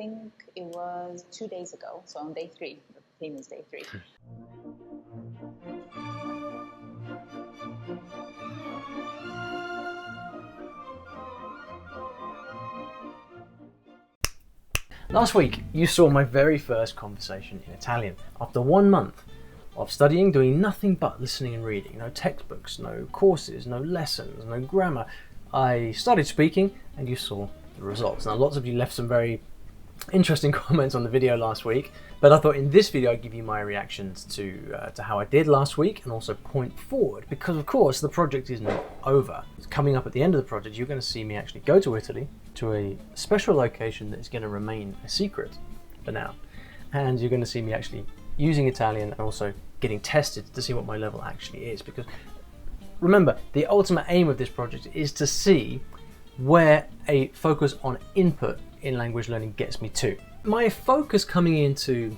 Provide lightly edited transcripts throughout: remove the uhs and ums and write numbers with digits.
think it was 2 days ago, so on day 3, the famous day 3. Last week, you saw my very first conversation in Italian. After 1 month of studying, doing nothing but listening and reading, no textbooks, no courses, no lessons, no grammar, I started speaking and you saw the results. Now, lots of you left some very interesting comments on the video last week, but I thought in this video I'd give you my reactions to how I did last week and also point forward, because of course the project is not over. It's coming up at the end of the project. You're going to see me actually go to Italy, to a special location that is going to remain a secret for now, and you're going to see me actually using Italian and also getting tested to see what my level actually is, because remember, the ultimate aim of this project is to see where a focus on input in language learning gets me to. My focus coming into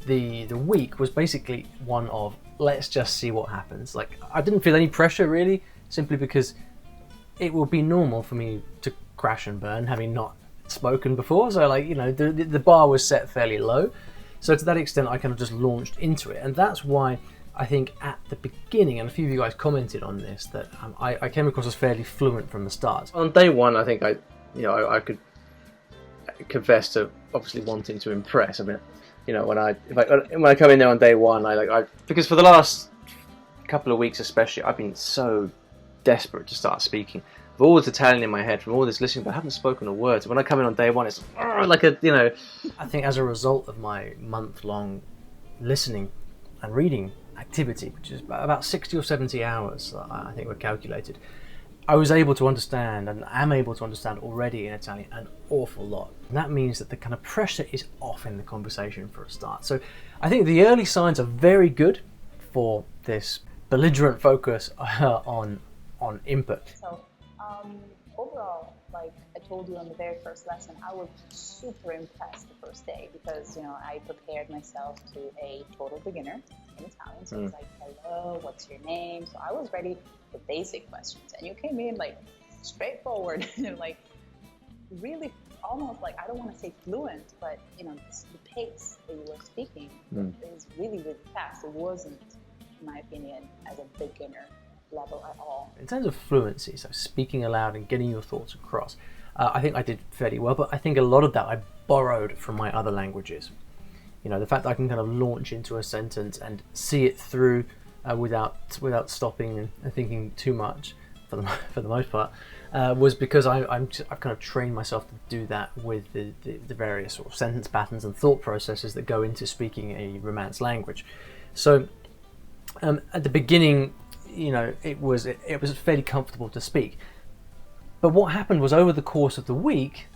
the week was basically one of, let's just see what happens. Like, I didn't feel any pressure really, simply because it will be normal for me to crash and burn, having not spoken before. So, like, you know, the bar was set fairly low. So to that extent, I kind of just launched into it. And that's why I think at the beginning, and a few of you guys commented on this, that I came across as fairly fluent from the start. On day 1, I think I could confess to obviously wanting to impress. I mean, you know, when I come in there on day 1, because for the last couple of weeks especially, I've been so desperate to start speaking. I've all this Italian in my head from all this listening, but I haven't spoken a word. So when I come in on day 1, it's like a, you know. I think as a result of my month-long listening and reading activity, which is about 60 or 70 hours, I think were calculated, I was able to understand, and am able to understand already in Italian, an awful lot. And that means that the kind of pressure is off in the conversation for a start. So I think the early signs are very good for this belligerent focus on input. So overall, like I told you on the very first lesson, I was super impressed the first day because, you know, I prepared myself to a total beginner in Italian. So it's like, hello, what's your name? So I was ready for basic questions, and you came in like straightforward, like really almost like, I don't want to say fluent, but you know, the pace that you were speaking is really, really fast. It wasn't, in my opinion, as a beginner level at all. In terms of fluency, so speaking aloud and getting your thoughts across, I think I did fairly well, but I think a lot of that I borrowed from my other languages. You know, the fact that I can kind of launch into a sentence and see it through without stopping and thinking too much, for the most part, was because I've kind of trained myself to do that with the various sort of sentence patterns and thought processes that go into speaking a Romance language. So at the beginning, you know, it was fairly comfortable to speak. But what happened was, over the course of the week,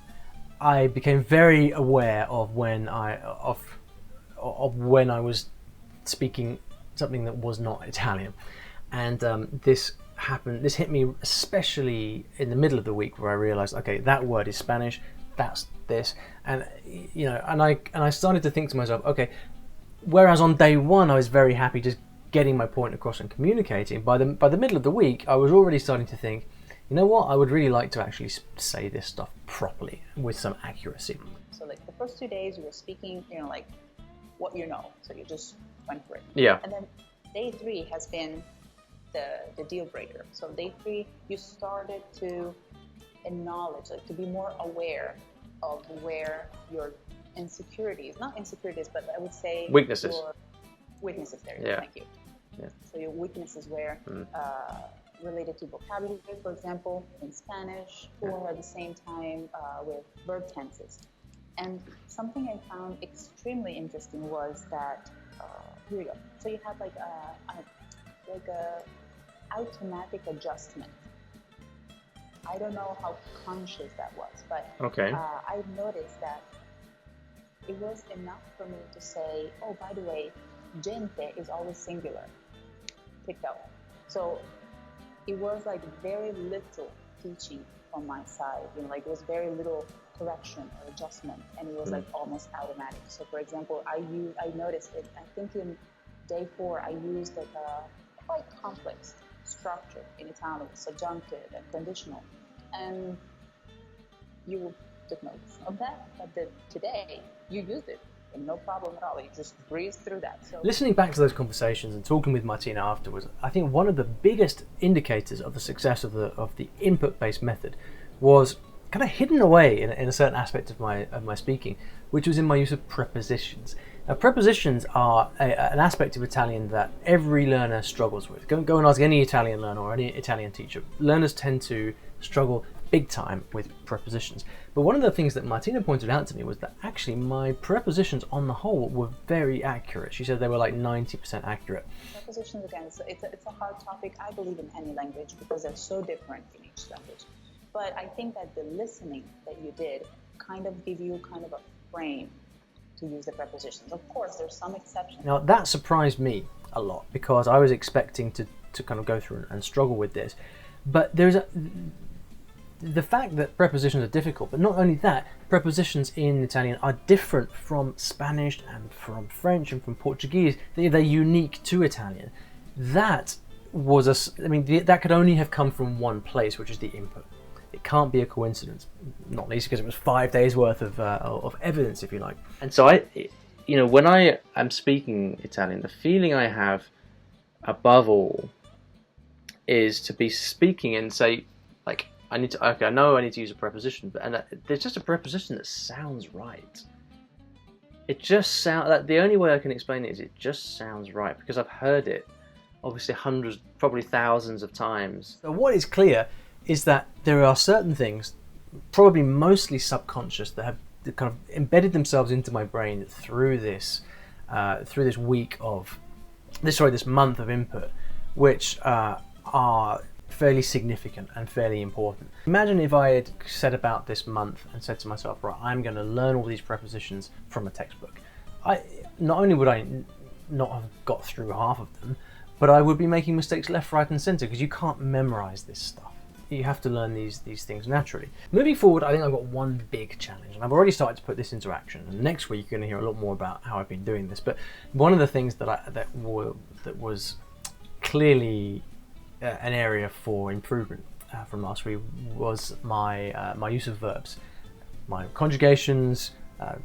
I became very aware of when I was speaking something that was not Italian, and this hit me especially in the middle of the week, where I realized, okay, that word is Spanish, that's this, and you know, and I started to think to myself, okay, whereas on day 1 I was very happy just getting my point across and communicating, by the middle of the week I was already starting to think, you know what, I would really like to actually say this stuff properly with some accuracy. So like the first 2 days you were speaking, you know, like what you know, so you just went for it. Yeah. And then day 3 has been the deal breaker. So day 3 you started to acknowledge, like to be more aware of where your insecurities, not insecurities, but I would say weaknesses. Your weaknesses there. Yeah. Thank you. Yeah. So your weaknesses were related to vocabulary, for example, in Spanish, or at the same time with verb tenses. And something I found extremely interesting was that here we go. So you have like a automatic adjustment. I don't know how conscious that was, but okay. I noticed that it was enough for me to say, oh, by the way, gente is always singular. Picked up. So it was like very little teaching from my side, you know, like it was very little correction or adjustment, and it was like almost automatic. So for example, I noticed it, I think in day 4 I used like a quite complex structure in Italian, subjunctive and conditional, and you took notes of that, but today you used it. And no problem at all. You just breeze through that. So listening back to those conversations and talking with Martina afterwards, I think one of the biggest indicators of the success of the input-based method was kind of hidden away in a certain aspect of my speaking, which was in my use of prepositions. Now, prepositions are an aspect of Italian that every learner struggles with. Go and ask any Italian learner or any Italian teacher. Learners tend to struggle big time with prepositions. But one of the things that Martina pointed out to me was that actually my prepositions on the whole were very accurate. She said they were like 90% accurate. Prepositions, again, it's a hard topic, I believe, in any language because they're so different in each language. But I think that the listening that you did kind of give you kind of a frame to use the prepositions. Of course, there's some exceptions. Now, that surprised me a lot because I was expecting to kind of go through and struggle with this. But the fact that prepositions are difficult, but not only that, prepositions in Italian are different from Spanish and from French and from Portuguese. They're unique to Italian. That could only have come from one place, which is the input. It can't be a coincidence, not least because it was 5 days worth of evidence, if you like. And so when I am speaking Italian, the feeling I have above all is to be speaking and say, like, I know I need to use a preposition, but there's just a preposition that sounds right. It just sounds, the only way I can explain it is it just sounds right because I've heard it obviously hundreds, probably thousands of times. So what is clear is that there are certain things, probably mostly subconscious, that have kind of embedded themselves into my brain through this month of input, which are fairly significant and fairly important. Imagine if I had set about this month and said to myself, right, I'm going to learn all these prepositions from a textbook. Not only would I not have got through half of them, but I would be making mistakes left, right and centre because you can't memorize this stuff. You have to learn these things naturally. Moving forward, I think I've got one big challenge, and I've already started to put this into action. And next week, you're going to hear a lot more about how I've been doing this. But one of the things that was clearly an area for improvement from last week was my use of verbs, my conjugations,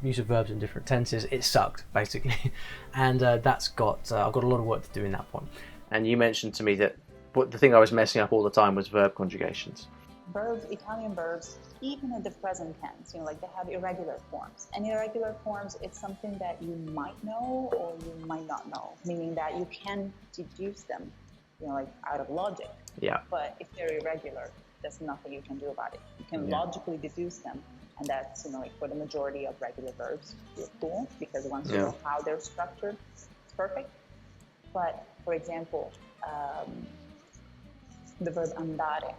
use of verbs in different tenses. It sucked basically, and I've got a lot of work to do in that point. And you mentioned to me that the thing I was messing up all the time was verb conjugations. Verbs, Italian verbs, even at the present tense, like they have irregular forms. And irregular forms, it's something that you might know or you might not know, meaning that you can deduce them, like out of logic. Yeah. But if they're irregular, there's nothing you can do about it. You can logically deduce them, and that's, like for the majority of regular verbs, you're cool, because once you know how they're structured, it's perfect. But, for example, the verb andare,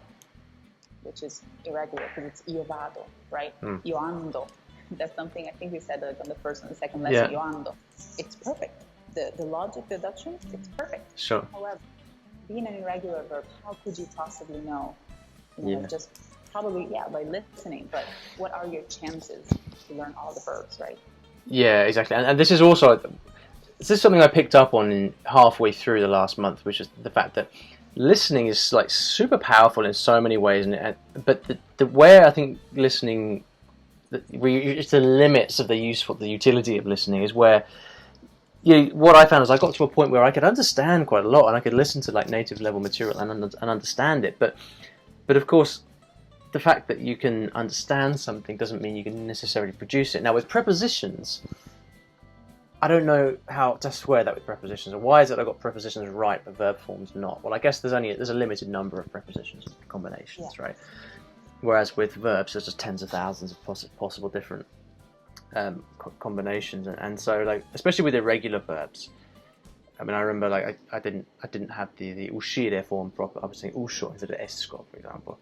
which is irregular because it's io vado, right? Io ando. That's something I think we said on the first and the second lesson, io ando. It's perfect. The logic deduction, it's perfect. Sure. However, being an irregular verb, how could you possibly know? Just probably, by listening, but what are your chances to learn all the verbs, right? Yeah, exactly. And this is something I picked up on halfway through the last month, which is the fact that listening is like super powerful in so many ways, but the way I think listening, it's the limits of the utility of listening is where what I found is I got to a point where I could understand quite a lot and I could listen to like native level material and understand it, but of course the fact that you can understand something doesn't mean you can necessarily produce it. Now with prepositions, I don't know how to square that with prepositions. And why is it I got prepositions right but verb forms not? Well, I guess there's a limited number of prepositions combinations, right? Whereas with verbs, there's just tens of thousands of possible different combinations, and so like especially with irregular verbs. I mean, I remember like I didn't have the uscire form proper. I was saying uscio instead of esco, for example.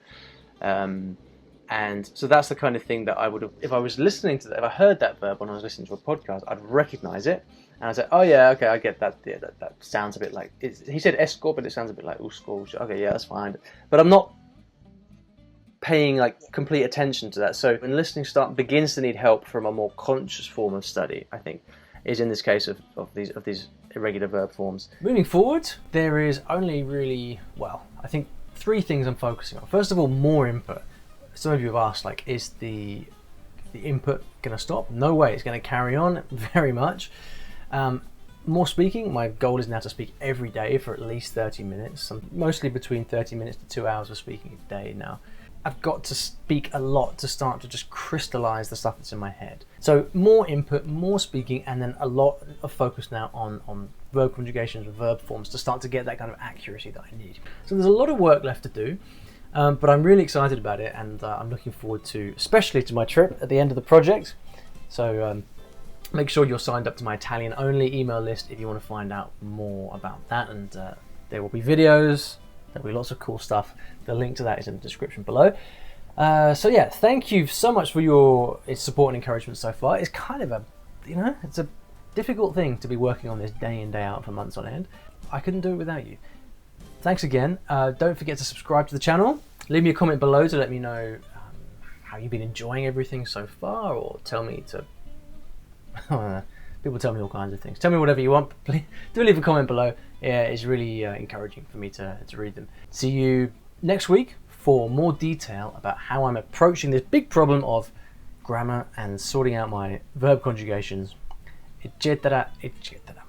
And so that's the kind of thing that I would have, if I was listening to that, if I heard that verb when I was listening to a podcast, I'd recognize it. And I'd say, oh yeah, okay, I get that. Yeah, that sounds a bit like, he said esco, but it sounds a bit like usco. Okay, yeah, that's fine. But I'm not paying like complete attention to that. So when listening begins to need help from a more conscious form of study, I think, is in this case of these irregular verb forms. Moving forward, there is only really, I think 3 things I'm focusing on. First of all, more input. Some of you have asked, like, is the the input going to stop? No way, it's going to carry on very much. More speaking, my goal is now to speak every day for at least 30 minutes, mostly between 30 minutes to 2 hours of speaking a day now. I've got to speak a lot to start to just crystallize the stuff that's in my head. So more input, more speaking, and then a lot of focus now on verb conjugations and verb forms to start to get that kind of accuracy that I need. So there's a lot of work left to do, but I'm really excited about it, and I'm looking forward to, especially to my trip at the end of the project. So make sure you're signed up to my Italian only email list if you want to find out more about that, and there will be videos, there'll be lots of cool stuff. The link to that is in the description below. So yeah, thank you so much for your support and encouragement so far. It's kind of it's a difficult thing to be working on this day in, day out for months on end. I couldn't do it without you. Thanks again. Don't forget to subscribe to the channel. Leave me a comment below to let me know how you've been enjoying everything so far, or tell me to people tell me all kinds of things. Tell me whatever you want. Please do leave a comment below. Yeah, it's really encouraging for me to read them. See you next week for more detail about how I'm approaching this big problem of grammar and sorting out my verb conjugations, etc., etc.